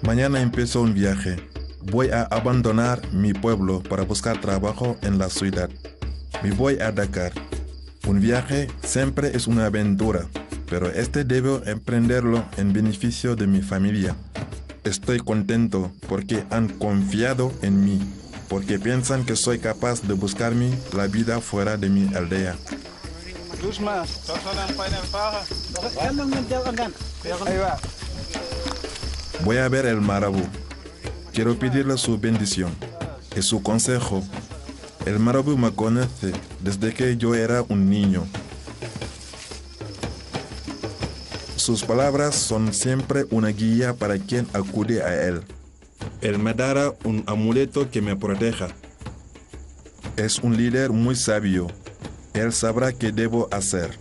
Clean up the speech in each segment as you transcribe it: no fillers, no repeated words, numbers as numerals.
Mañana empiezo un viaje. Voy a abandonar mi pueblo para buscar trabajo en la ciudad. Me voy a Dakar. Un viaje siempre es una aventura, pero debo emprenderlo en beneficio de mi familia. Estoy contento porque han confiado en mí, porque piensan que soy capaz de buscarme la vida fuera de mi aldea. Voy a ver el marabú. Quiero pedirle su bendición y su consejo. El marabú me conoce desde que yo era un niño. Sus palabras son siempre una guía para quien acude a él. Él me dará un amuleto que me proteja. Es un líder muy sabio. Él sabrá qué debo hacer.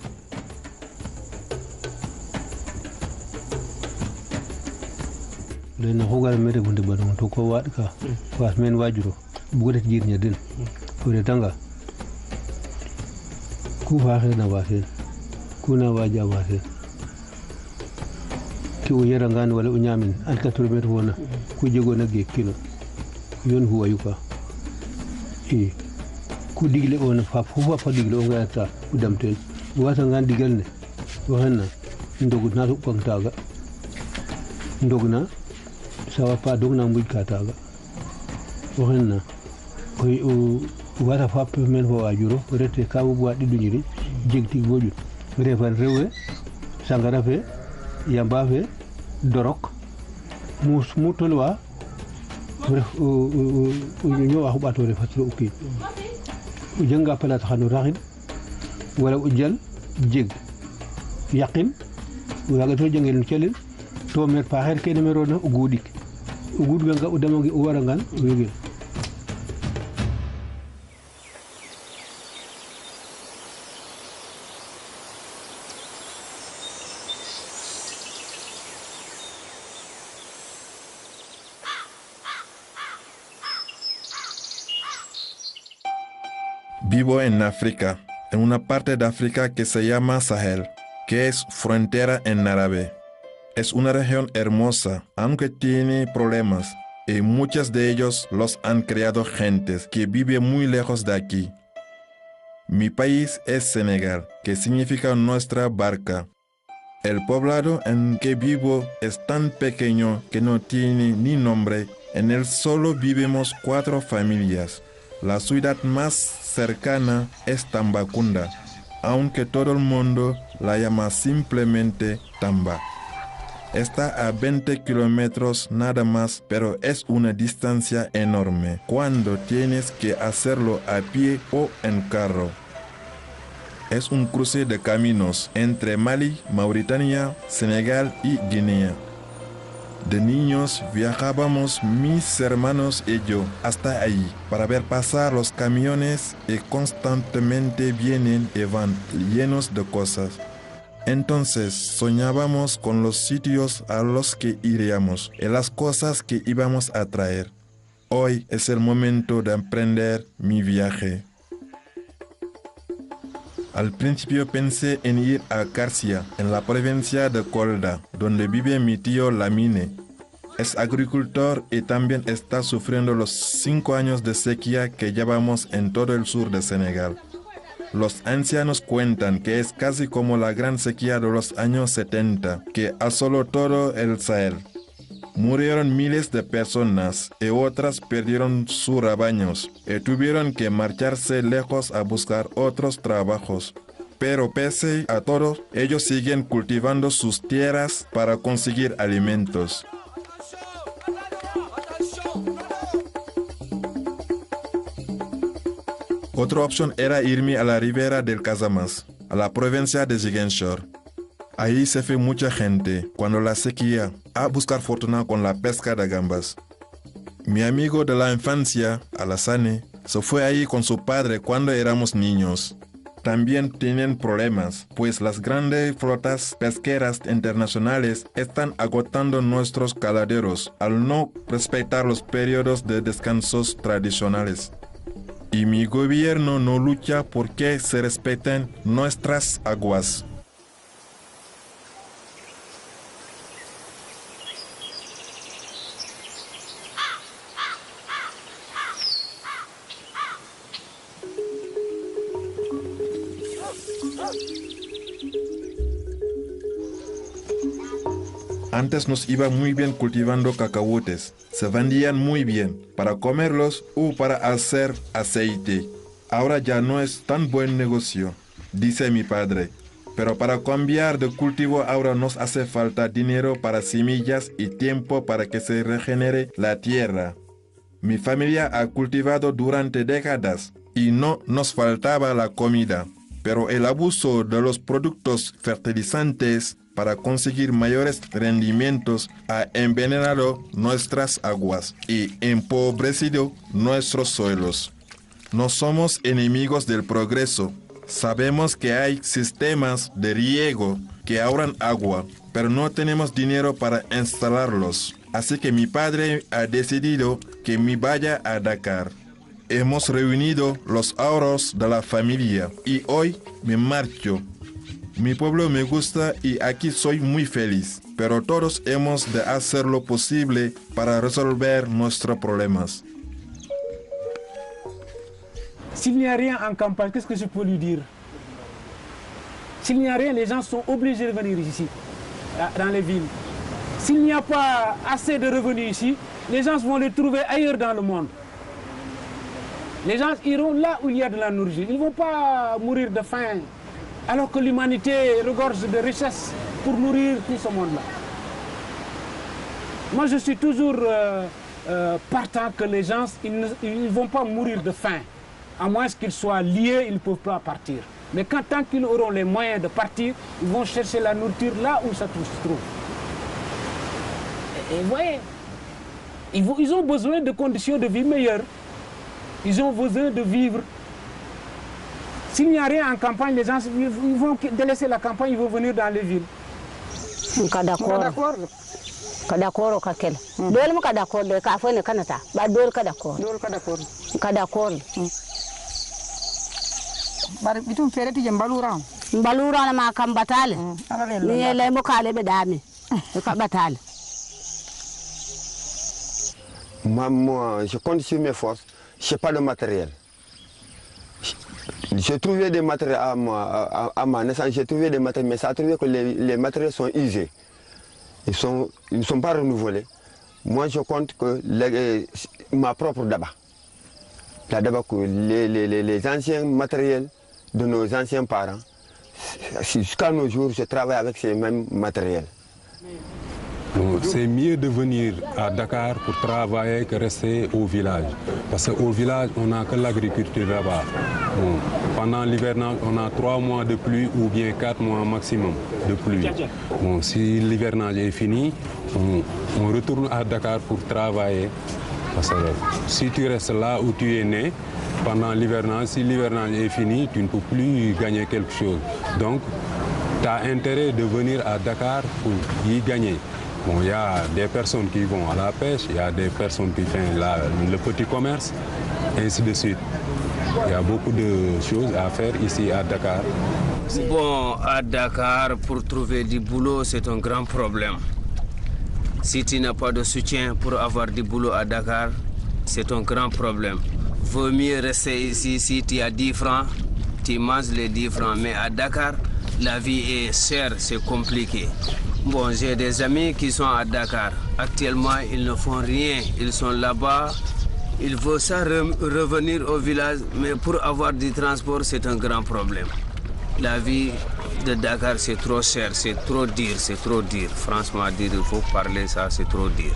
Lena hogar mere bunde badon to ko wadka was men wajuro bugodet jirnya din pure tanga ku faxe na wasen ku na waja wasen ki o yera ngan wala o nyamin an 4 meter wona ku jego na ge kino yon huwa yuka ku digle on fa fa digle o ngata ku damtel wata ngan digal ne wahanna ndogu na ko taga ndogna sawa pa dogna mbuj kataga waxenna koy wata fap men fo wajuro rete kawu bo wadi dunyiri jegti boju refan rewe sangara fe yamba fe dorok mus mutolwa ref ñu wax bato refatro uki janga pala taxanu raxin wala ujal jeg yaqin wala to jangel celin to mer pa xel ke numero na ugudik ugud ganga udamangi uwarangan uyugil. Vivo en África, en una parte de África que se llama Sahel, que es frontera en árabe. Es una región hermosa, aunque tiene problemas, y muchos de ellos los han creado gentes que viven muy lejos de aquí. Mi país es Senegal, que significa nuestra barca. El poblado en que vivo es tan pequeño que no tiene ni nombre. En él solo vivimos 4 familias. La ciudad más cercana es Tambacounda, aunque todo el mundo la llama simplemente Tamba. Está a 20 kilómetros nada más, pero es una distancia enorme cuando tienes que hacerlo a pie o en carro. Es un cruce de caminos entre Mali, Mauritania, Senegal y Guinea. De niños viajábamos mis hermanos y yo hasta ahí para ver pasar los camiones y constantemente vienen y van llenos de cosas. Entonces soñábamos con los sitios a los que iríamos y las cosas que íbamos a traer. Hoy es el momento de emprender mi viaje. Al principio pensé en ir a Garcia, en la provincia de Kolda, donde vive mi tío Lamine. Es agricultor y también está sufriendo los 5 años de sequía que llevamos en todo el sur de Senegal. Los ancianos cuentan que es casi como la gran sequía de los años 70, que asoló todo el Sahel. Murieron miles de personas y otras perdieron sus rebaños y tuvieron que marcharse lejos a buscar otros trabajos. Pero pese a todo, ellos siguen cultivando sus tierras para conseguir alimentos. Otra opción era irme a la ribera del Casamance, a la provincia de Ziguinchor. Ahí se fue mucha gente, cuando la sequía, a buscar fortuna con la pesca de gambas. Mi amigo de la infancia, Alassane, se fue ahí con su padre cuando éramos niños. También tienen problemas, pues las grandes flotas pesqueras internacionales están agotando nuestros caladeros al no respetar los periodos de descansos tradicionales. Y mi gobierno no lucha por que se respeten nuestras aguas. Antes nos iba muy bien cultivando cacahuetes. Se vendían muy bien para comerlos o para hacer aceite. Ahora ya no es tan buen negocio, dice mi padre. Pero para cambiar de cultivo ahora nos hace falta dinero para semillas y tiempo para que se regenere la tierra. Mi familia ha cultivado durante décadas y no nos faltaba la comida. Pero el abuso de los productos fertilizantes para conseguir mayores rendimientos ha envenenado nuestras aguas y empobrecido nuestros suelos. No somos enemigos del progreso. Sabemos que hay sistemas de riego que ahorran agua, pero no tenemos dinero para instalarlos. Así que mi padre ha decidido que me vaya a Dakar. Hemos reunido los ahorros de la familia y hoy me marcho. Mi pueblo me gusta y aquí soy muy feliz, pero todos hemos de hacer lo posible para resolver nuestros problemas. S'il n'y a rien en campagne, qu'est-ce que je peux lui dire? S'il n'y a rien, les gens sont obligés de venir ici, dans les villes. S'il n'y a pas assez de revenus ici, les gens vont les trouver ailleurs dans le monde. Les gens iront là où il y a de la nourriture. Ils ne vont pas mourir de faim, alors que l'humanité regorge de richesses pour nourrir tout ce monde-là. Moi, je suis toujours partant que les gens ils vont pas mourir de faim. À moins qu'ils soient liés, ils ne peuvent pas partir. Mais tant qu'ils auront les moyens de partir, ils vont chercher la nourriture là où ça se trouve. Et vous voyez, ils ont besoin de conditions de vie meilleures. Ils ont besoin de vivre. S'il n'y a rien en campagne, les gens ils vont délaisser la campagne, ils vont venir dans les villes. D'accord. D'accord, kakela. Dole muka d'accord de ka fone kanata. Ba dole ka d'accord. Dole ka d'accord. Ka d'accord. Bar bitum fereti je mbalura. Mbalura na ma kam batale. Ni le muka le be dami. Ka batale. Moi, je compte sur mes forces. Je n'ai pas de matériel. J'ai trouvé des matériels à ma naissance, j'ai trouvé des matériels, mais ça a trouvé que les matériels sont usés. Ils ne sont pas renouvelés. Moi, je compte que ma propre daba. La daba, les anciens matériels de nos anciens parents, jusqu'à nos jours, je travaille avec ces mêmes matériels. C'est mieux de venir à Dakar pour travailler que rester au village. Parce qu'au village, on n'a que l'agriculture là-bas. Bon, pendant l'hivernage, on a 3 mois de pluie ou bien 4 mois maximum de pluie. Bon, si l'hivernage est fini, on retourne à Dakar pour travailler. Parce que si tu restes là où tu es né, pendant l'hivernage, si l'hivernage est fini, tu ne peux plus gagner quelque chose. Donc, tu as intérêt de venir à Dakar pour y gagner. Bon, il y a des personnes qui vont à la pêche, il y a des personnes qui font le petit commerce, ainsi de suite. Il y a beaucoup de choses à faire ici à Dakar. Bon, à Dakar, pour trouver du boulot, c'est un grand problème. Si tu n'as pas de soutien pour avoir du boulot à Dakar, c'est un grand problème. Vaut mieux rester ici. Si tu as 10 francs, tu manges les 10 francs. Mais à Dakar, la vie est chère, c'est compliqué. Bon, j'ai des amis qui sont à Dakar. Actuellement, ils ne font rien. Ils sont là-bas. Il faut ça revenir au village, mais pour avoir du transport, c'est un grand problème. La vie de Dakar, c'est trop cher, c'est trop dur, c'est trop dur. Franchement, dire, il faut parler ça, c'est trop dur.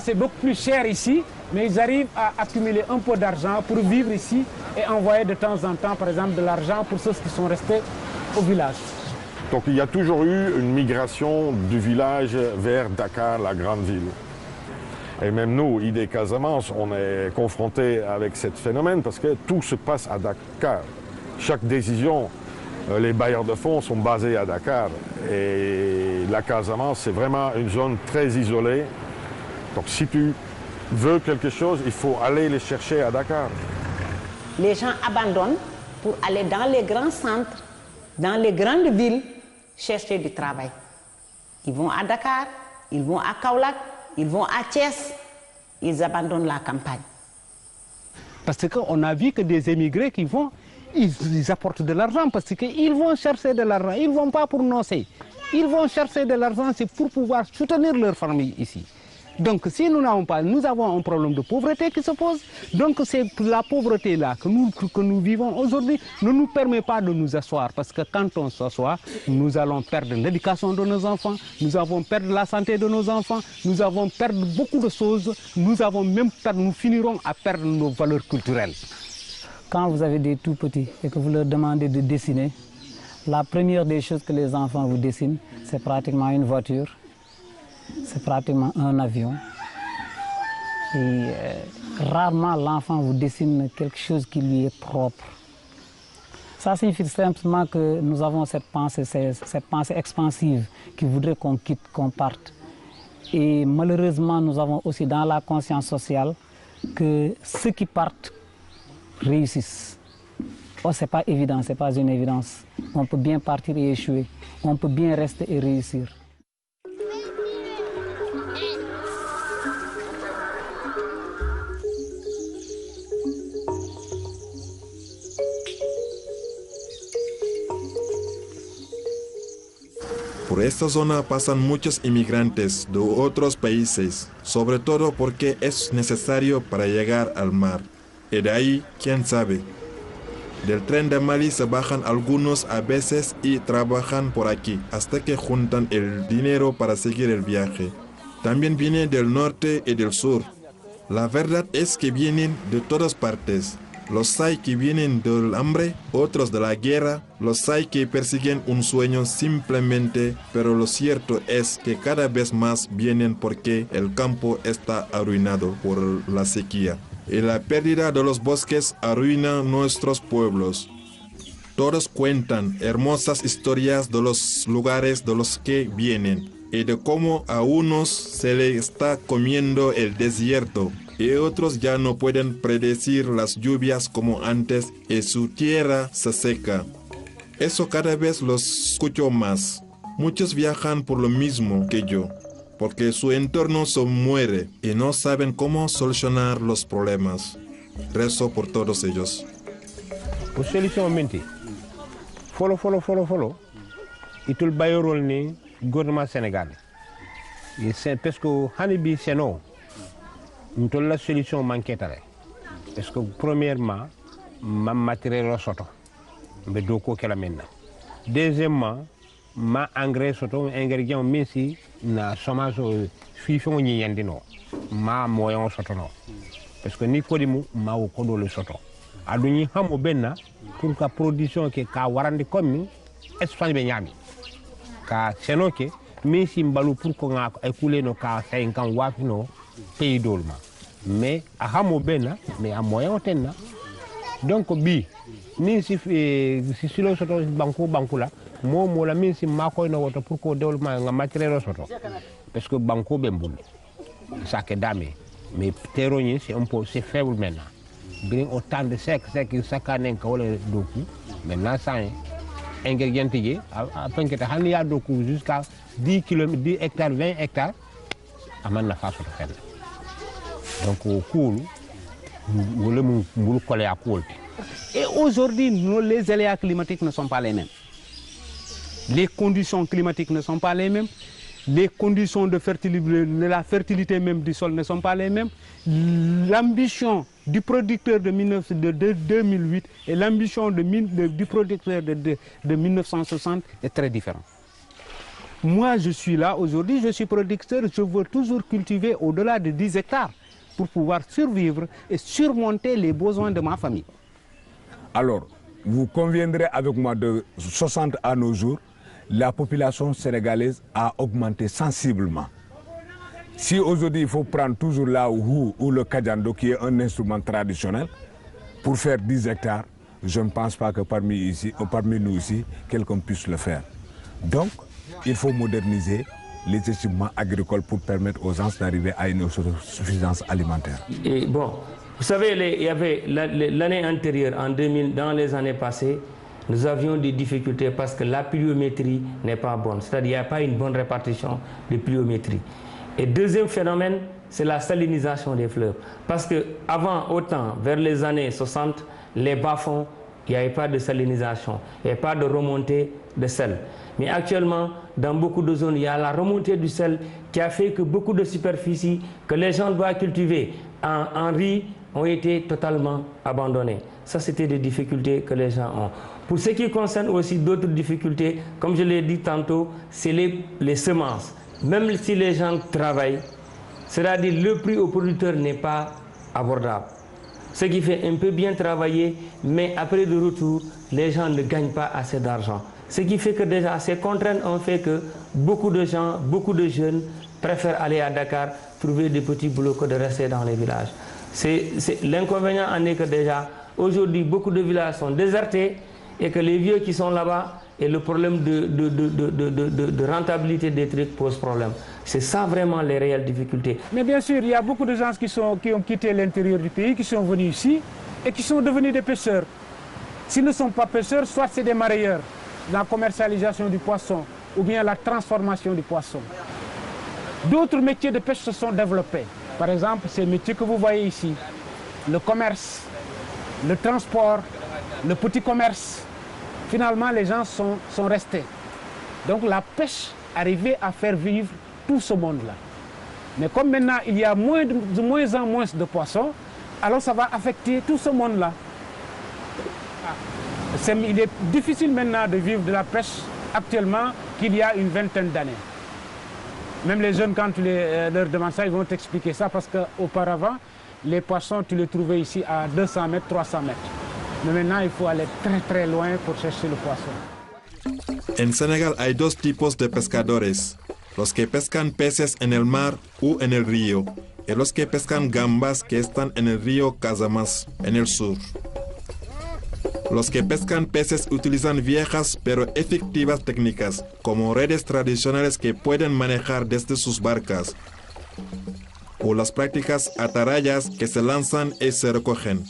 C'est beaucoup plus cher ici, mais ils arrivent à accumuler un peu d'argent pour vivre ici et envoyer de temps en temps, par exemple, de l'argent pour ceux qui sont restés au village. Donc il y a toujours eu une migration du village vers Dakar, la grande ville. Et même nous, ID Casamance, on est confrontés avec ce phénomène parce que tout se passe à Dakar. Chaque décision, les bailleurs de fonds sont basés à Dakar. Et la Casamance, c'est vraiment une zone très isolée. Donc si tu veux quelque chose, il faut aller les chercher à Dakar. Les gens abandonnent pour aller dans les grands centres, dans les grandes villes, chercher du travail. Ils vont à Dakar, ils vont à Kaolack, ils vont à Thiès, ils abandonnent la campagne. Parce qu'on a vu que des émigrés qui vont, ils apportent de l'argent parce qu'ils vont chercher de l'argent, ils ne vont pas pour nocer. Ils vont chercher de l'argent, c'est pour pouvoir soutenir leur famille ici. Donc si nous n'avons pas, nous avons un problème de pauvreté qui se pose. Donc c'est la pauvreté-là que nous vivons aujourd'hui ne nous permet pas de nous asseoir. Parce que quand on s'assoit, nous allons perdre l'éducation de nos enfants, nous allons perdre la santé de nos enfants, nous allons perdre beaucoup de choses, nous finirons à perdre nos valeurs culturelles. Quand vous avez des tout petits et que vous leur demandez de dessiner, la première des choses que les enfants vous dessinent, c'est pratiquement une voiture. C'est pratiquement un avion. Et rarement l'enfant vous dessine quelque chose qui lui est propre. Ça signifie simplement que nous avons cette pensée expansive qui voudrait qu'on quitte, qu'on parte. Et malheureusement, nous avons aussi dans la conscience sociale que ceux qui partent réussissent. Oh, ce n'est pas évident, ce n'est pas une évidence. On peut bien partir et échouer. On peut bien rester et réussir. Por esta zona pasan muchos inmigrantes de otros países, sobre todo porque es necesario para llegar al mar. Y de ahí, quién sabe. Del tren de Mali se bajan algunos a veces y trabajan por aquí, hasta que juntan el dinero para seguir el viaje. También vienen del norte y del sur. La verdad es que vienen de todas partes. Los hay que vienen del hambre, otros de la guerra, los hay que persiguen un sueño simplemente, pero lo cierto es que cada vez más vienen porque el campo está arruinado por la sequía. Y la pérdida de los bosques arruina nuestros pueblos. Todos cuentan hermosas historias de los lugares de los que vienen y de cómo a unos se les está comiendo el desierto y otros ya no pueden predecir las lluvias como antes y su tierra se seca. Eso cada vez lo escucho más. Muchos viajan por lo mismo que yo, porque su entorno se muere y no saben cómo solucionar los problemas. Rezo por todos ellos. Pour solution menti, follow. Itul bayorol ni gouvernement Sénégal. Et c'est parce que hanibi seno, nous la solution manquée tare. Parce que premièrement, ma matériel soto, mais doko kela menna. Deuxièmement, ma engrais soto ingrédient messi na chômage fifon ni yandino. Ma moyen soto no. Parce que ni kodimu ma o kodo le soto. Aduni hamo benna pour ka production ke ka warande comme Espagne be nyami. Ka senoke messi mbalu pour ko nga écouler no ka 5 ans wafino pays dolma. Mais à hamo benna mais à moyen tenna. Donc bi ni si silo soto banko la mo la min si mako no woto pour ko développement nga matériel soto parce que banko bembul ça que dame mais terroni c'est un peu c'est faible maintenant bring autant de sec chaque année ko wala doku maintenant ça ingrédients yi afin que ta ya doku jusqu'à 10 km 10 hectares 20 hectares aman na fa soto fenn donc cool wala mu collé à cool. Et aujourd'hui, les aléas climatiques ne sont pas les mêmes. Les conditions climatiques ne sont pas les mêmes. Les conditions de la fertilité même du sol ne sont pas les mêmes. L'ambition du producteur de 2008 et l'ambition du producteur de 1960 est très différente. Moi, je suis là aujourd'hui, je suis producteur, je veux toujours cultiver au-delà de 10 hectares pour pouvoir survivre et surmonter les besoins de ma famille. Alors, vous conviendrez avec moi de 60 à nos jours, la population sénégalaise a augmenté sensiblement. Si aujourd'hui il faut prendre toujours la ou le kajando qui est un instrument traditionnel pour faire 10 hectares, je ne pense pas que parmi nous ici, quelqu'un puisse le faire. Donc, il faut moderniser les équipements agricoles pour permettre aux gens d'arriver à une autosuffisance alimentaire. Et bon, vous savez, il y avait l'année antérieure, en 2000, dans les années passées, nous avions des difficultés parce que la pluviométrie n'est pas bonne. C'est-à-dire qu'il n'y a pas une bonne répartition de pluviométrie. Et deuxième phénomène, c'est la salinisation des fleuves. Parce qu'avant, autant, vers les années 60, les bas-fonds, il n'y avait pas de salinisation, il n'y avait pas de remontée de sel. Mais actuellement, dans beaucoup de zones, il y a la remontée du sel qui a fait que beaucoup de superficies que les gens doivent cultiver en riz ont été totalement abandonnées. Ça, c'était des difficultés que les gens ont. Pour ce qui concerne aussi d'autres difficultés, comme je l'ai dit tantôt, c'est les semences. Même si les gens travaillent, c'est-à-dire le prix au producteur n'est pas abordable. Ce qui fait un peu bien travailler, mais après de retour, les gens ne gagnent pas assez d'argent. Ce qui fait que déjà ces contraintes ont fait que beaucoup de gens, beaucoup de jeunes préfèrent aller à Dakar, trouver des petits boulots que de rester dans les villages. L'inconvénient en est que déjà, aujourd'hui, beaucoup de villages sont désertés et que les vieux qui sont là-bas et le problème de rentabilité des trucs pose problème. C'est ça vraiment les réelles difficultés. Mais bien sûr, il y a beaucoup de gens qui ont quitté l'intérieur du pays, qui sont venus ici et qui sont devenus des pêcheurs. S'ils ne sont pas pêcheurs, soit c'est des marailleurs, la commercialisation du poisson ou bien la transformation du poisson. D'autres métiers de pêche se sont développés. Par exemple, ces métiers que vous voyez ici, le commerce, le transport, le petit commerce. Finalement, les gens sont restés. Donc la pêche arrivait à faire vivre tout ce monde-là. Mais comme maintenant, il y a de moins en moins de poissons, alors ça va affecter tout ce monde-là. Il est difficile maintenant de vivre de la pêche actuellement qu'il y a une vingtaine d'années. Même les jeunes, quand tu leur demandes ça, ils vont t'expliquer ça parce qu'auparavant, les poissons, tu les trouvais ici à 200 mètres, 300 mètres. Mais maintenant, il faut aller très très loin pour chercher le poisson. En Senegal hay dos tipos de pescadores, los que pescan peces en el mar o en el río, y los que pescan gambas que están en el río Casamas, en el sur. Los que pescan peces utilizan viejas pero efectivas técnicas, como redes tradicionales que pueden manejar desde sus barcas, o las prácticas atarayas que se lanzan y se recogen.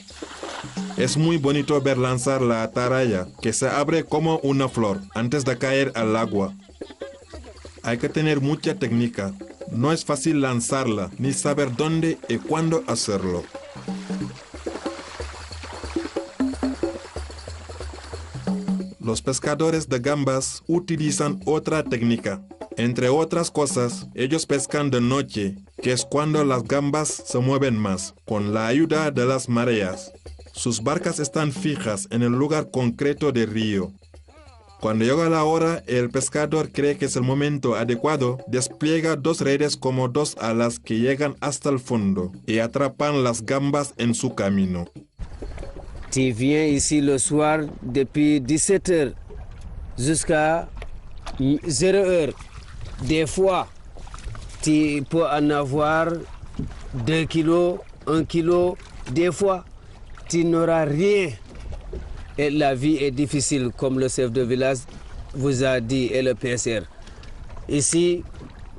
Es muy bonito ver lanzar la ataraya, que se abre como una flor antes de caer al agua. Hay que tener mucha técnica. No es fácil lanzarla, ni saber dónde y cuándo hacerlo. Los pescadores de gambas utilizan otra técnica. Entre otras cosas, ellos pescan de noche, que es cuando las gambas se mueven más, con la ayuda de las mareas. Sus barcas están fijas en el lugar concreto del río. Cuando llega la hora, el pescador cree que es el momento adecuado, despliega dos redes como dos alas que llegan hasta el fondo y atrapan las gambas en su camino. Tu viens ici le soir depuis 17h jusqu'à 0h. Des fois, tu peux en avoir 2 kilos, 1 kilo. Des fois, tu n'auras rien. Et la vie est difficile, comme le chef de village vous a dit, et le pêcheur. Ici,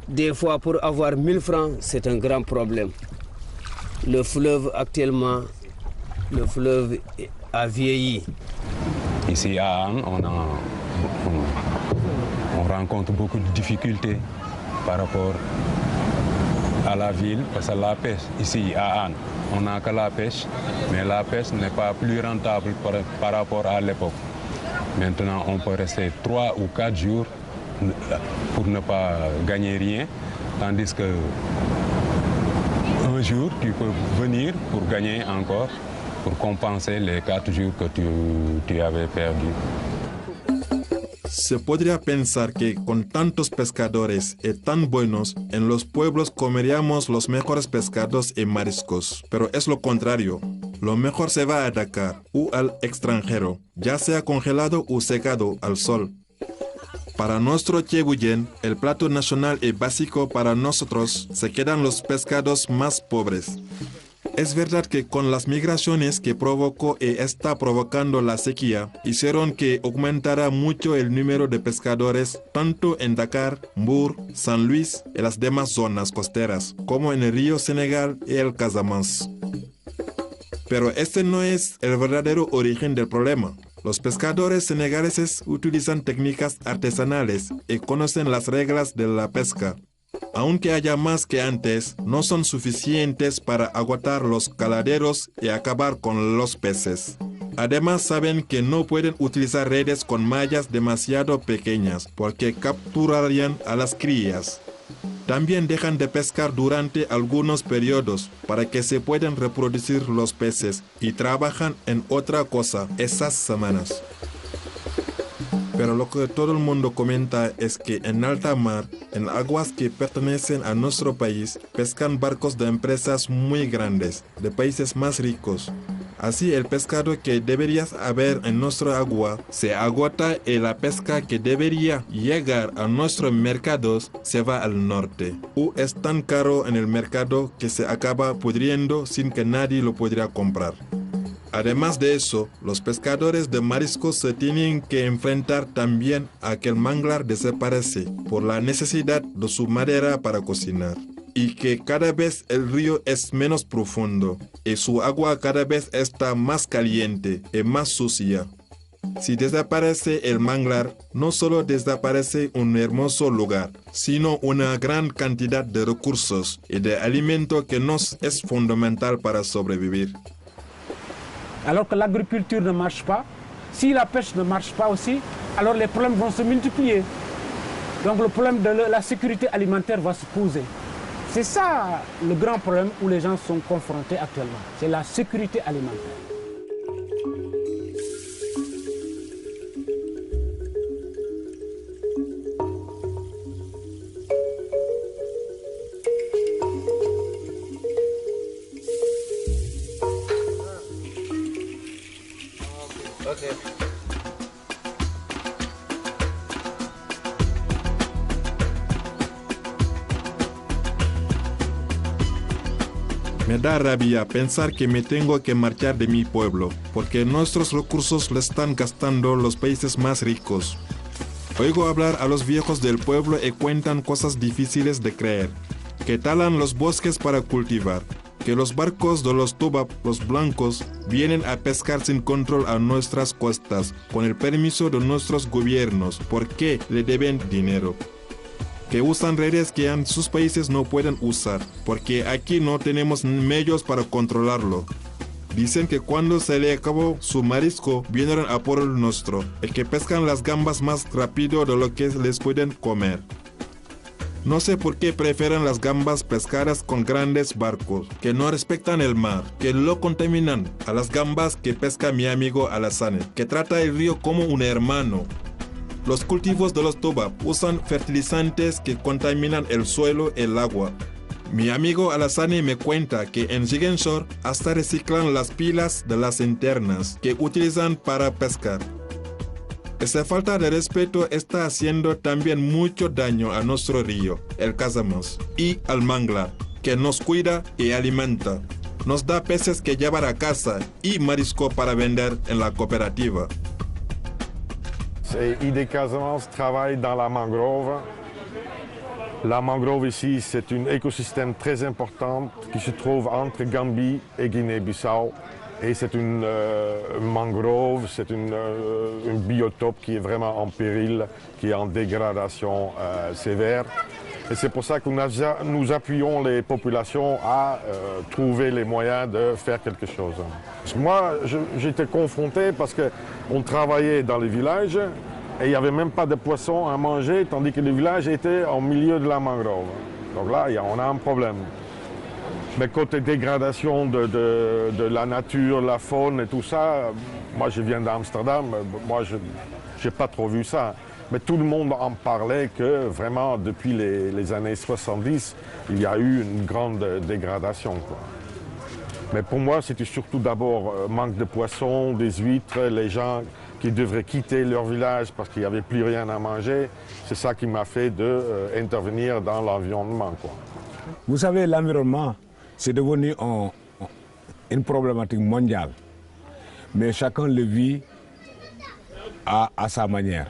des fois, pour avoir 1000 francs, c'est un grand problème. Le fleuve, actuellement, le fleuve a vieilli. Ici à Anne, on rencontre beaucoup de difficultés par rapport à la ville, parce que la pêche, ici à Anne, on n'a que la pêche, mais la pêche n'est pas plus rentable par rapport à l'époque. Maintenant, on peut rester 3 ou 4 jours pour ne pas gagner rien, tandis que un jour, tu peux venir pour gagner encore, pour compenser les 4 jours que tu avais perdus. Se podría pensar que con tantos pescadores y tan buenos, en los pueblos comeríamos los mejores pescados y mariscos, pero es lo contrario. Lo mejor se va a Dakar o al extranjero, ya sea congelado o secado al sol. Para nuestro Chebuyen, el plato nacional y básico para nosotros se quedan los pescados más pobres. Es verdad que con las migraciones que provocó y está provocando la sequía, hicieron que aumentara mucho el número de pescadores tanto en Dakar, Mbour, San Luis y las demás zonas costeras, como en el río Senegal y el Casamance. Pero este no es el verdadero origen del problema. Los pescadores senegaleses utilizan técnicas artesanales y conocen las reglas de la pesca. Aunque haya más que antes, no son suficientes para agotar los caladeros y acabar con los peces. Además saben que no pueden utilizar redes con mallas demasiado pequeñas porque capturarían a las crías. También dejan de pescar durante algunos periodos para que se puedan reproducir los peces y trabajan en otra cosa esas semanas. Pero lo que todo el mundo comenta es que en alta mar, en aguas que pertenecen a nuestro país, pescan barcos de empresas muy grandes, de países más ricos. Así el pescado que debería haber en nuestro agua se agota y la pesca que debería llegar a nuestros mercados se va al norte. O es tan caro en el mercado que se acaba pudriendo sin que nadie lo pudiera comprar. Además de eso, los pescadores de mariscos se tienen que enfrentar también a que el manglar desaparece por la necesidad de su madera para cocinar. Y que cada vez el río es menos profundo y su agua cada vez está más caliente y más sucia. Si desaparece el manglar, no solo desaparece un hermoso lugar, sino una gran cantidad de recursos y de alimento que nos es fundamental para sobrevivir. Alors que l'agriculture ne marche pas, si la pêche ne marche pas aussi, alors les problèmes vont se multiplier. Donc le problème de la sécurité alimentaire va se poser. C'est ça le grand problème où les gens sont confrontés actuellement. C'est la sécurité alimentaire. Me da rabia pensar que me tengo que marchar de mi pueblo, porque nuestros recursos le están gastando los países más ricos. Oigo hablar a los viejos del pueblo y cuentan cosas difíciles de creer, que talan los bosques para cultivar, que los barcos de los Toba, los blancos, vienen a pescar sin control a nuestras costas, con el permiso de nuestros gobiernos, porque le deben dinero. Que usan redes que en sus países no pueden usar, porque aquí no tenemos medios para controlarlo. Dicen que cuando se le acabó su marisco, vienen a por el nuestro, y que pescan las gambas más rápido de lo que les pueden comer. No sé por qué prefieren las gambas pescadas con grandes barcos, que no respetan el mar, que lo contaminan, a las gambas que pesca mi amigo Alassane, que trata el río como un hermano. Los cultivos de los Toba usan fertilizantes que contaminan el suelo y el agua. Mi amigo Alassane me cuenta que en Ziguinchor hasta reciclan las pilas de las linternas que utilizan para pescar. Esa falta de respeto está haciendo también mucho daño a nuestro río, el Casamance, y al manglar, que nos cuida y alimenta. Nos da peces que llevar a casa y marisco para vender en la coopérative. ID Casamance travaille dans la mangrove. La mangrove ici, c'est un écosystème très important qui se trouve entre Gambie et Guinée-Bissau. Et c'est une mangrove, c'est un biotope qui est vraiment en péril, qui est en dégradation sévère. Et c'est pour ça que nous appuyons les populations à trouver les moyens de faire quelque chose. Moi, j'étais confronté parce qu'on travaillait dans les villages et il n'y avait même pas de poissons à manger, tandis que les villages étaient au milieu de la mangrove. Donc là, on a un problème. Mais côté dégradation de la nature, la faune et tout ça, moi je viens d'Amsterdam, moi je n'ai pas trop vu ça. Mais tout le monde en parlait que vraiment depuis les années 70, il y a eu une grande dégradation, quoi. Mais pour moi, c'était surtout d'abord manque de poissons, des huîtres, les gens qui devraient quitter leur village parce qu'il n'y avait plus rien à manger. C'est ça qui m'a fait intervenir dans l'environnement, quoi. Vous savez, l'environnement, c'est devenu une problématique mondiale. Mais chacun le vit à sa manière.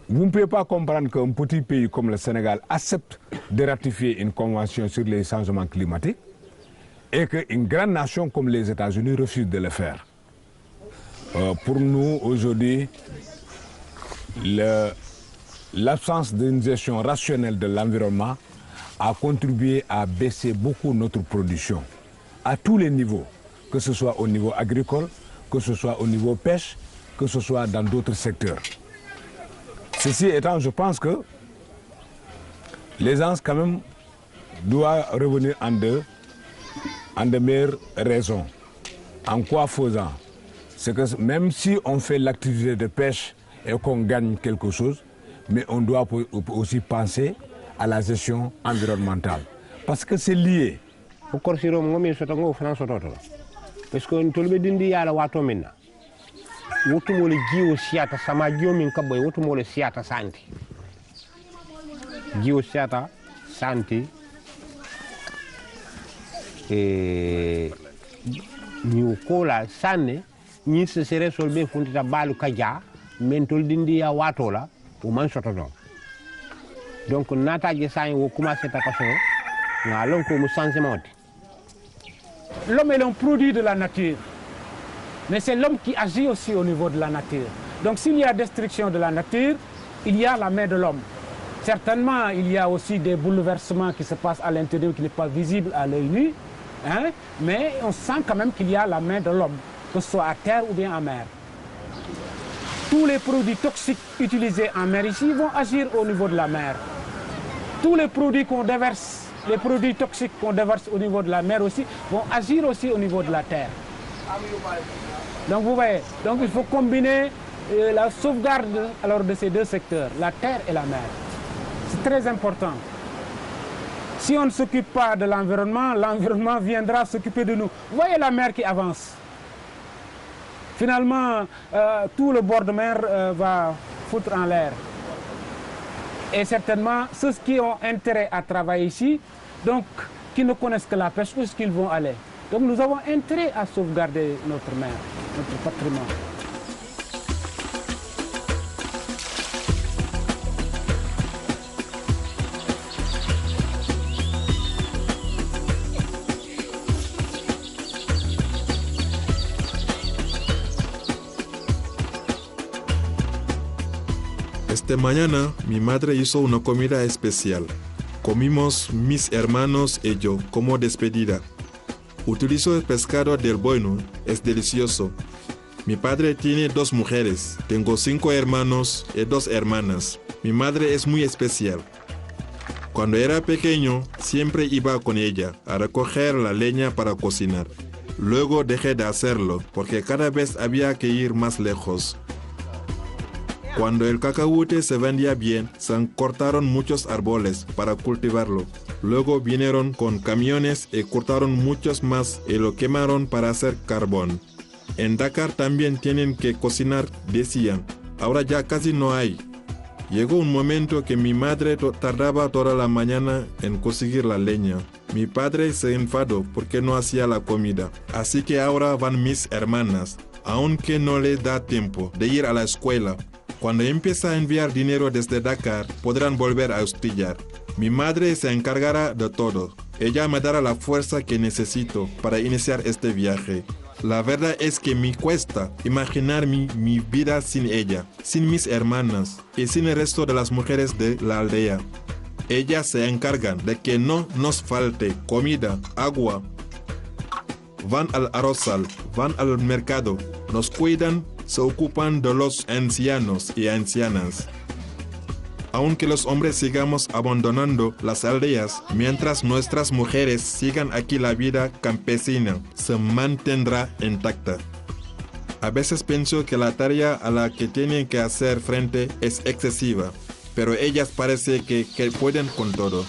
Vous ne pouvez pas comprendre qu'un petit pays comme le Sénégal accepte de ratifier une convention sur les changements climatiques et qu'une grande nation comme les États-Unis refuse de le faire. Pour nous, aujourd'hui, l'absence d'une gestion rationnelle de l'environnement a contribué à baisser beaucoup notre production, à tous les niveaux, que ce soit au niveau agricole, que ce soit au niveau pêche, que ce soit dans d'autres secteurs. Ceci étant, je pense que les gens quand même doivent revenir en de meilleures raisons. En quoi faisant? C'est que même si on fait l'activité de pêche et qu'on gagne quelque chose, mais on doit aussi penser à la gestion environnementale. Parce que c'est lié. Parce que on tolbe dindi yala wato minna wotu mo le jiwo siata sama jomin kaboy wotu mo le siata santi jiwo siata santi ni kola sanne ni se sere solbe funtita balu kaja mentol dindi ya wato la o man soto don donc nata je sañ wo commencer ta kaso ngalon ko mu changement. L'homme est un produit de la nature, mais c'est l'homme qui agit aussi au niveau de la nature. Donc s'il y a destruction de la nature, il y a la main de l'homme. Certainement, il y a aussi des bouleversements qui se passent à l'intérieur qui n'est pas visible à l'œil nu, hein, mais on sent quand même qu'il y a la main de l'homme, que ce soit à terre ou bien en mer. Tous les produits toxiques utilisés en mer ici vont agir au niveau de la mer. Tous les produits qu'on déverse, les produits toxiques qu'on déverse au niveau de la mer aussi vont agir aussi au niveau de la terre. Donc vous voyez, donc il faut combiner la sauvegarde alors de ces deux secteurs, la terre et la mer. C'est très important. Si on ne s'occupe pas de l'environnement, l'environnement viendra s'occuper de nous. Vous voyez la mer qui avance. Finalement, tout le bord de mer va foutre en l'air. Et certainement, ceux qui ont intérêt à travailler ici, donc qui ne connaissent que la pêche, où est-ce qu'ils vont aller? Donc nous avons intérêt à sauvegarder notre mer, notre patrimoine. Esta mañana mi madre hizo una comida especial. Comimos mis hermanos y yo como despedida. Utilizo el pescado del bueno, es delicioso. Mi padre tiene 2 mujeres, tengo 5 hermanos y 2 hermanas. Mi madre es muy especial. Cuando era pequeño, siempre iba con ella a recoger la leña para cocinar. Luego dejé de hacerlo porque cada vez había que ir más lejos. Cuando el cacahuete se vendía bien, se cortaron muchos árboles para cultivarlo. Luego vinieron con camiones y cortaron muchos más y lo quemaron para hacer carbón. En Dakar también tienen que cocinar, decían. Ahora ya casi no hay. Llegó un momento que mi madre tardaba toda la mañana en conseguir la leña. Mi padre se enfadó porque no hacía la comida. Así que ahora van mis hermanas, aunque no les da tiempo de ir a la escuela. Cuando empiece a enviar dinero desde Dakar, podrán volver a estudiar. Mi madre se encargará de todo. Ella me dará la fuerza que necesito para iniciar este viaje. La verdad es que me cuesta imaginar mi vida sin ella, sin mis hermanas y sin el resto de las mujeres de la aldea. Ellas se encargan de que no nos falte comida, agua. Van al arrozal, van al mercado, nos cuidan, se ocupan de los ancianos y ancianas. Aunque los hombres sigamos abandonando las aldeas, mientras nuestras mujeres sigan aquí, la vida campesina se mantendrá intacta. A veces pienso que la tarea a la que tienen que hacer frente es excesiva, pero ellas parece que pueden con todo.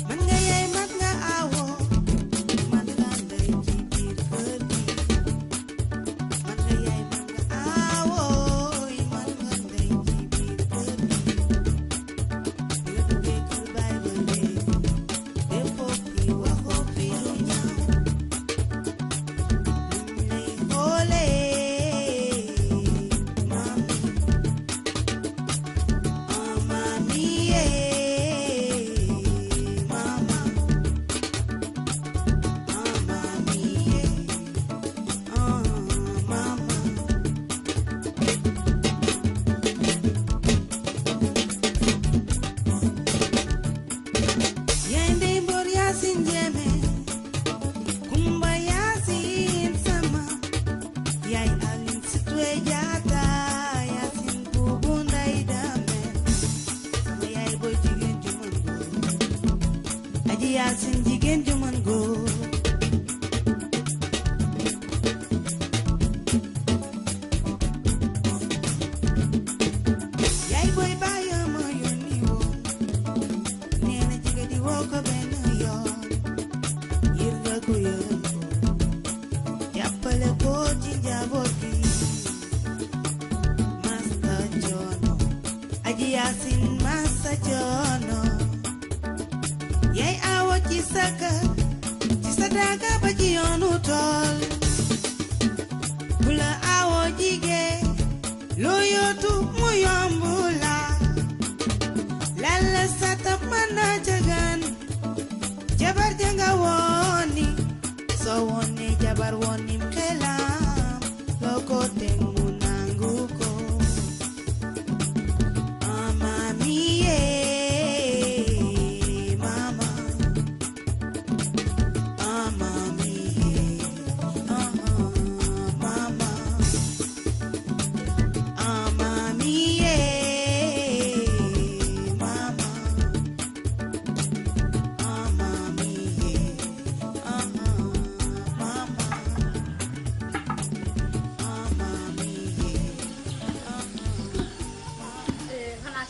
Man nga yey mat nga awo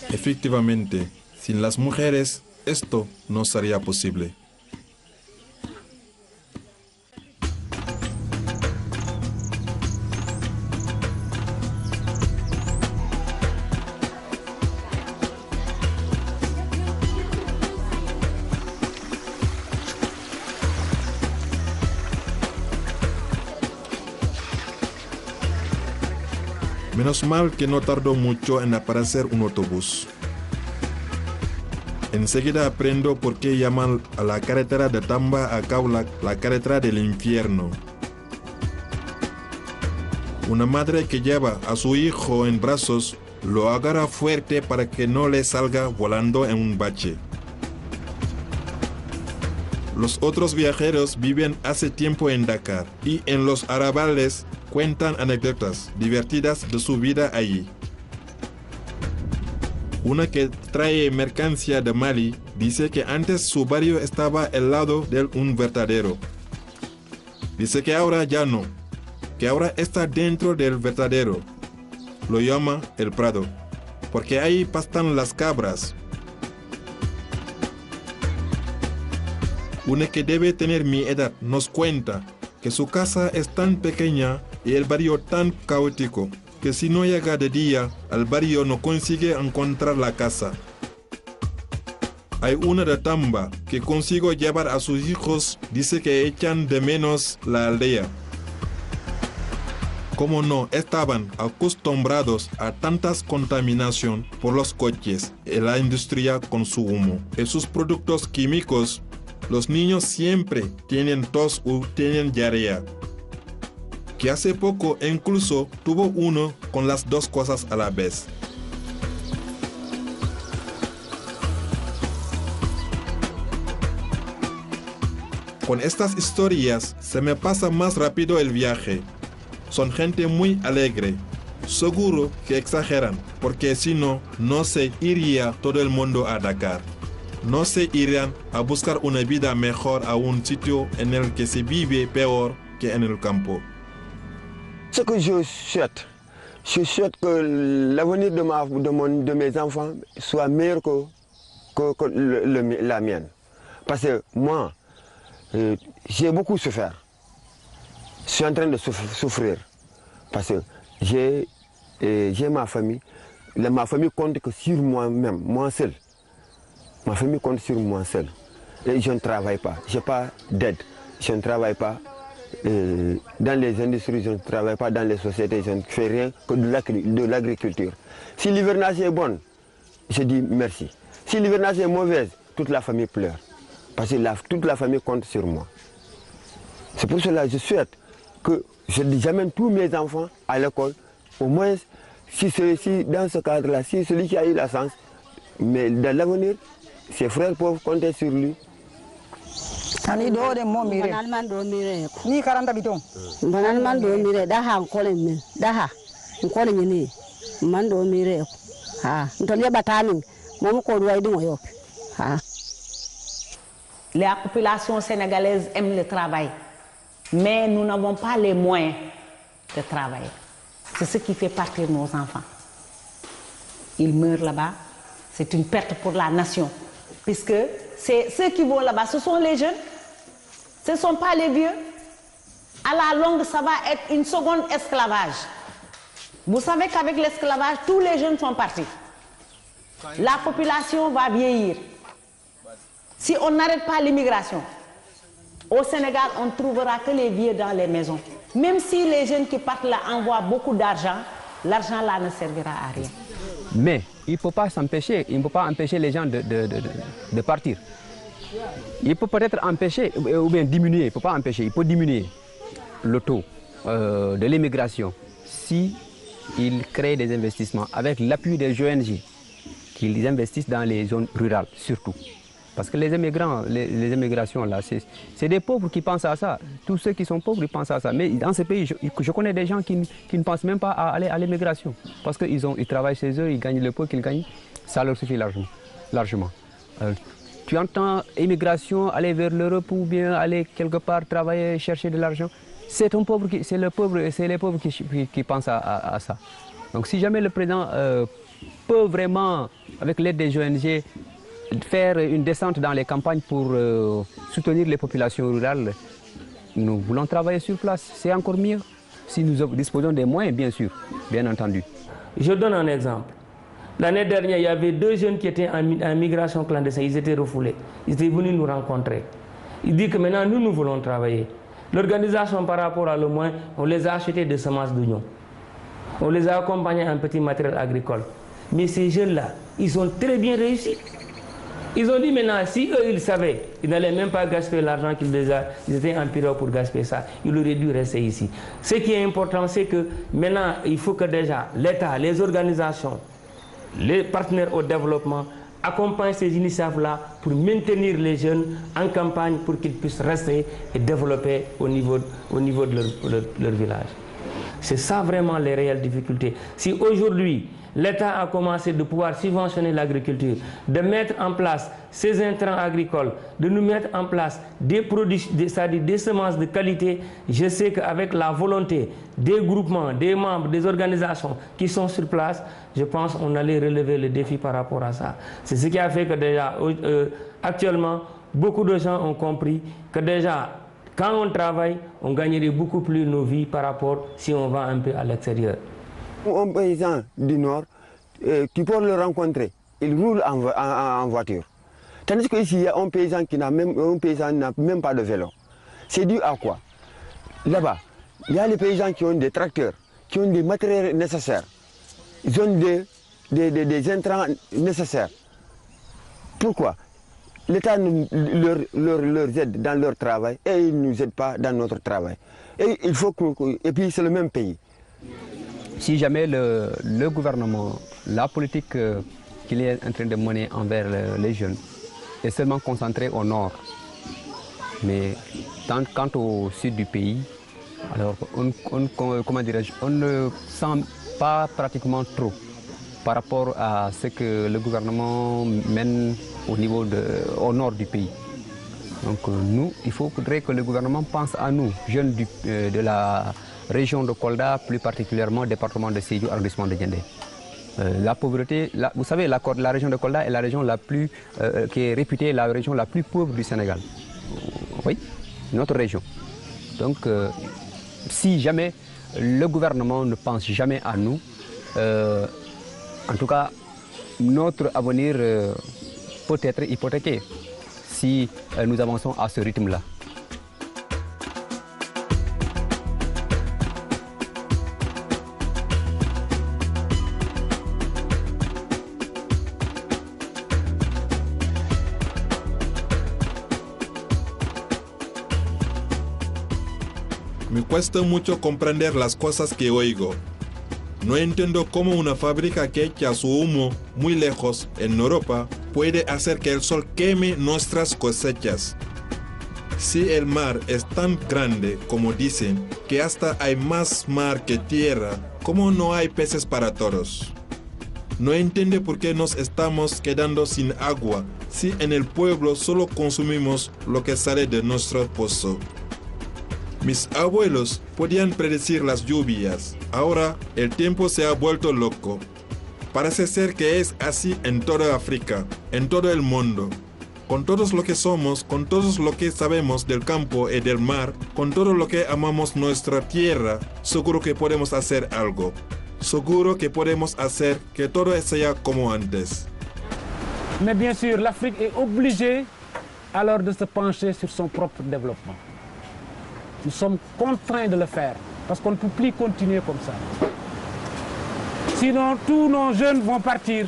Efectivamente, sin las mujeres, esto no sería posible. Menos mal que no tardó mucho en aparecer un autobús. Enseguida aprendo por qué llaman a la carretera de Tamba a Kaolack la carretera del infierno. Una madre que lleva a su hijo en brazos lo agarra fuerte para que no le salga volando en un bache. Los otros viajeros viven hace tiempo en Dakar y en los arrabales cuentan anécdotas divertidas de su vida allí. Una que trae mercancía de Mali dice que antes su barrio estaba al lado de un vertedero. Dice que ahora ya no, que ahora está dentro del vertedero. Lo llama el Prado, porque ahí pastan las cabras. Una que debe tener mi edad nos cuenta que su casa es tan pequeña y el barrio tan caótico que si no llega de día, al barrio no consigue encontrar la casa. Hay una de Tamba que consigo llevar a sus hijos, dice que echan de menos la aldea. Como no estaban acostumbrados a tantas contaminación por los coches y la industria con su humo y sus productos químicos, los niños siempre tienen tos o tienen diarrea. Que hace poco incluso tuvo uno con las dos cosas a la vez. Con estas historias se me pasa más rápido el viaje. Son gente muy alegre. Seguro que exageran, porque si no, no se iría todo el mundo a Dakar. No se irían a buscar una vida mejor a un sitio en el que se vive peor que en el campo. Ce que je souhaite que l'avenir de mes enfants soit meilleur que la mienne. Parce que moi, j'ai beaucoup souffert. Je suis en train de souffrir. Parce que j'ai ma famille. Ma famille compte que sur moi-même, moi seul. Ma famille compte sur moi seul. Et je ne travaille pas. Je n'ai pas d'aide. Je ne travaille pas. Dans les industries, je ne travaille pas dans les sociétés, je ne fais rien que de l'agriculture. Si l'hivernage est bonne, je dis merci. Si l'hivernage est mauvaise, toute la famille pleure. Parce que toute la famille compte sur moi. C'est pour cela que je souhaite que j'amène tous mes enfants à l'école. Au moins, si dans ce cadre-là, si celui qui a eu la chance, mais dans l'avenir, ses frères peuvent compter sur lui. Ani do de mo mire. Banalman do mire. Ni 40 biton. Banalman do mire da ha nkole mi. Da ha nkole ni. Man do mire. Ha, ntolia batami. Mo ko do aydi mo yo. Ha. La population sénégalaise aime le travail, mais nous n'avons pas les moyens de travailler. C'est ce qui fait partir nos enfants. Ils meurent là-bas, c'est une perte pour la nation, puisque ceux qui vont là-bas, ce sont les jeunes, ce ne sont pas les vieux. À la longue, ça va être une seconde esclavage. Vous savez qu'avec l'esclavage, tous les jeunes sont partis. La population va vieillir. Si on n'arrête pas l'immigration, Au Sénégal, on ne trouvera que les vieux dans les maisons. Même si les jeunes qui partent là envoient beaucoup d'argent, l'argent là ne servira à rien. Mais il ne faut pas s'empêcher, il ne faut pas empêcher les gens de partir. Il peut peut-être empêcher, ou bien diminuer, il ne faut pas empêcher, il peut diminuer le taux de l'immigration si il crée des investissements avec l'appui des ONG, qu'ils investissent dans les zones rurales surtout. Parce que les immigrants, les immigrations là, c'est des pauvres qui pensent à ça. Tous ceux qui sont pauvres, ils pensent à ça. Mais dans ce pays, je connais des gens qui ne pensent même pas à aller à l'immigration. Parce qu'ils travaillent chez eux, ils gagnent le peu qu'ils gagnent, ça leur suffit largement. Tu entends immigration, aller vers l'Europe ou bien aller quelque part travailler, chercher de l'argent. C'est les pauvres qui pensent à ça. Donc si jamais le président peut vraiment, avec l'aide des ONG, faire une descente dans les campagnes pour soutenir les populations rurales, nous voulons travailler sur place. C'est encore mieux si nous disposons des moyens, bien sûr, bien entendu. Je donne un exemple. L'année dernière, il y avait 2 jeunes qui étaient en migration clandestine. Ils étaient refoulés. Ils étaient venus nous rencontrer. Ils disent que maintenant, nous voulons travailler. L'organisation, par rapport à le moins, on les a achetés des semences d'oignons. On les a accompagnés en petit matériel agricole. Mais ces jeunes-là, ils ont très bien réussi. Ils ont dit maintenant, si eux, ils savaient, ils n'allaient même pas gaspiller l'argent qu'ils étaient en période pour gaspiller ça. Ils auraient dû rester ici. Ce qui est important, c'est que maintenant, il faut que déjà l'État, les organisations, les partenaires au développement accompagnent ces initiatives-là pour maintenir les jeunes en campagne pour qu'ils puissent rester et développer au niveau de leur village. C'est ça vraiment les réelles difficultés. Si aujourd'hui, l'État a commencé de pouvoir subventionner l'agriculture, de mettre en place ces intrants agricoles, de nous mettre en place des produits, c'est-à-dire des semences de qualité, je sais qu'avec la volonté des groupements, des membres, des organisations qui sont sur place, je pense qu'on allait relever le défi par rapport à ça. C'est ce qui a fait que déjà, actuellement, beaucoup de gens ont compris que déjà, quand on travaille, on gagnerait beaucoup plus nos vies par rapport si on va un peu à l'extérieur. Un paysan du Nord, tu peux le rencontrer, il roule en voiture. Tandis qu'ici, il y a un paysan qui n'a même pas de vélo. C'est dû à quoi? Là-bas, il y a les paysans qui ont des tracteurs, qui ont des matériels nécessaires. Ils ont des intrants nécessaires. Pourquoi? L'État leur aide dans leur travail et il ne nous aide pas dans notre travail. Et puis c'est le même pays. Si jamais le gouvernement, la politique qu'il est en train de mener envers les jeunes est seulement concentrée au nord, mais quant au sud du pays, alors on ne sent pas pratiquement trop par rapport à ce que le gouvernement mène au nord du pays. Donc nous, il faudrait que le gouvernement pense à nous, jeunes de la région de Kolda, plus particulièrement département de Sédhiou, arrondissement de Diendé. La pauvreté, vous savez, la région de Kolda est la région la plus, qui est réputée la région la plus pauvre du Sénégal. Oui, notre région. Donc, si jamais le gouvernement ne pense jamais à nous, en tout cas, notre avenir peut être hypothéqué si nous avançons à ce rythme-là. Me cuesta mucho comprender las cosas que oigo. No entiendo cómo una fábrica que echa su humo muy lejos en Europa puede hacer que el sol queme nuestras cosechas. Si el mar es tan grande como dicen, que hasta hay más mar que tierra, ¿cómo no hay peces para todos? No entiende por qué nos estamos quedando sin agua si en el pueblo solo consumimos lo que sale de nuestro pozo. Mis abuelos podían predecir las lluvias. Ahora el tiempo se ha vuelto loco. Parece ser que es así en toda África, en todo el mundo. Con todos lo que somos, con todos lo que sabemos del campo y del mar, con todo lo que amamos nuestra tierra, seguro que podemos hacer algo. Seguro que podemos hacer que todo sea como antes. Mais bien sûr, l'Afrique est obligée alors de se pencher sur son propre développement. Nous sommes contraints de le faire parce qu'on ne peut plus continuer comme ça. Sinon, tous nos jeunes vont partir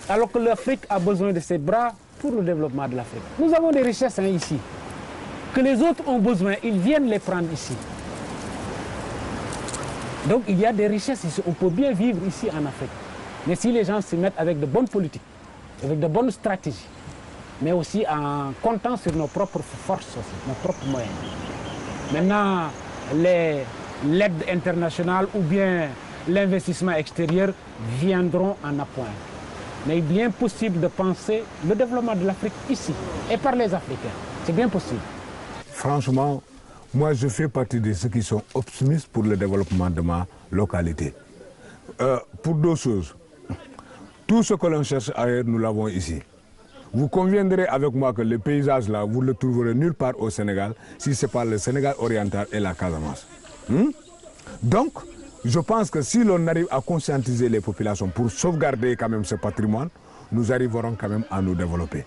alors que l'Afrique a besoin de ses bras pour le développement de l'Afrique. Nous avons des richesses ici que les autres ont besoin, ils viennent les prendre ici. Donc il y a des richesses ici, on peut bien vivre ici en Afrique. Mais si les gens se mettent avec de bonnes politiques, avec de bonnes stratégies, mais aussi en comptant sur nos propres forces aussi, nos propres moyens. Maintenant, l'aide internationale ou bien l'investissement extérieur viendront en appoint. Mais il est bien possible de penser le développement de l'Afrique ici et par les Africains. C'est bien possible. Franchement, moi je fais partie de ceux qui sont optimistes pour le développement de ma localité. Pour deux choses. Tout ce que l'on cherche ailleurs, nous l'avons ici. Vous conviendrez avec moi que le paysage là, vous ne le trouverez nulle part au Sénégal si ce n'est pas le Sénégal oriental et la Casamance. Donc, je pense que si l'on arrive à conscientiser les populations pour sauvegarder quand même ce patrimoine, nous arriverons quand même à nous développer.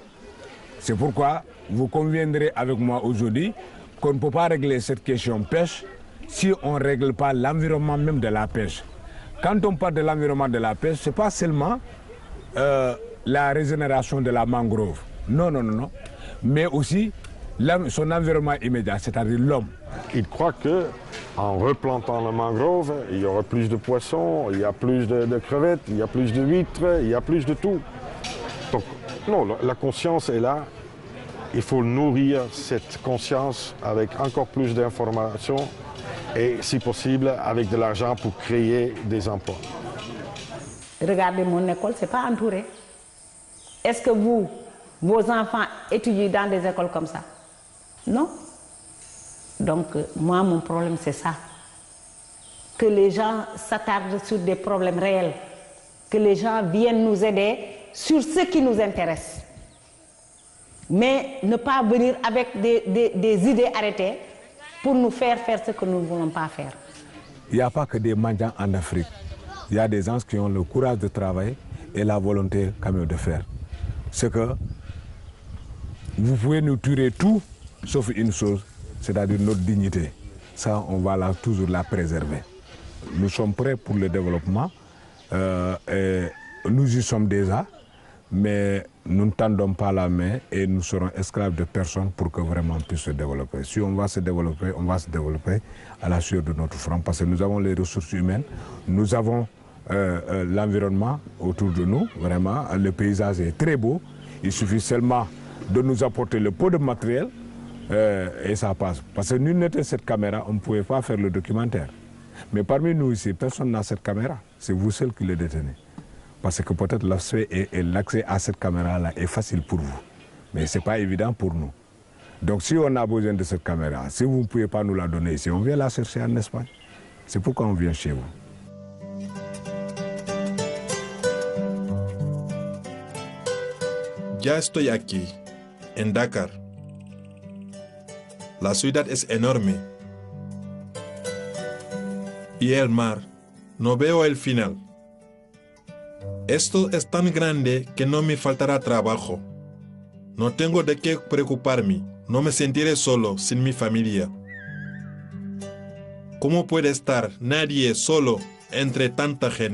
C'est pourquoi vous conviendrez avec moi aujourd'hui qu'on ne peut pas régler cette question pêche si on ne règle pas l'environnement même de la pêche. Quand on parle de l'environnement de la pêche, ce n'est pas seulement la régénération de la mangrove. Non, non, non, non. Mais aussi son environnement immédiat, c'est-à-dire l'homme. Il croit qu'en replantant la mangrove, il y aura plus de poissons, il y a plus de crevettes, il y a plus de huîtres, il y a plus de tout. Donc, non, la conscience est là. Il faut nourrir cette conscience avec encore plus d'informations et, si possible, avec de l'argent pour créer des emplois. Regardez mon école, ce n'est pas entouré. Est-ce que vos enfants étudient dans des écoles comme ça? Non. Donc, moi, mon problème, c'est ça. Que les gens s'attardent sur des problèmes réels. Que les gens viennent nous aider sur ce qui nous intéresse. Mais ne pas venir avec des idées arrêtées pour nous faire ce que nous ne voulons pas faire. Il n'y a pas que des mendiants en Afrique. Il y a des gens qui ont le courage de travailler et la volonté quand même de faire. C'est que vous pouvez nous tuer tout, sauf une chose, c'est-à-dire notre dignité. Ça, on va toujours la préserver. Nous sommes prêts pour le développement et nous y sommes déjà, mais nous ne tendons pas la main et nous serons esclaves de personne pour que vraiment on puisse se développer. Si on va se développer à la sueur de notre front, parce que nous avons les ressources humaines, nous avons l'environnement autour de nous, vraiment, le paysage est très beau. Il suffit seulement de nous apporter le peu de matériel et ça passe. Parce que nul n'était cette caméra, on ne pouvait pas faire le documentaire. Mais parmi nous ici, personne n'a cette caméra. C'est vous seul qui le détenez. Parce que peut-être l'accès à cette caméra-là est facile pour vous. Mais ce n'est pas évident pour nous. Donc si on a besoin de cette caméra, si vous ne pouvez pas nous la donner ici, on vient la chercher en Espagne. C'est pourquoi on vient chez vous. Ya estoy aquí, en Dakar. La ciudad es enorme. Y el mar, no veo el final. Esto es tan grande que no me faltará trabajo. No tengo de qué preocuparme. No me sentiré solo sin mi familia. ¿Cómo puede estar nadie solo entre tanta gente?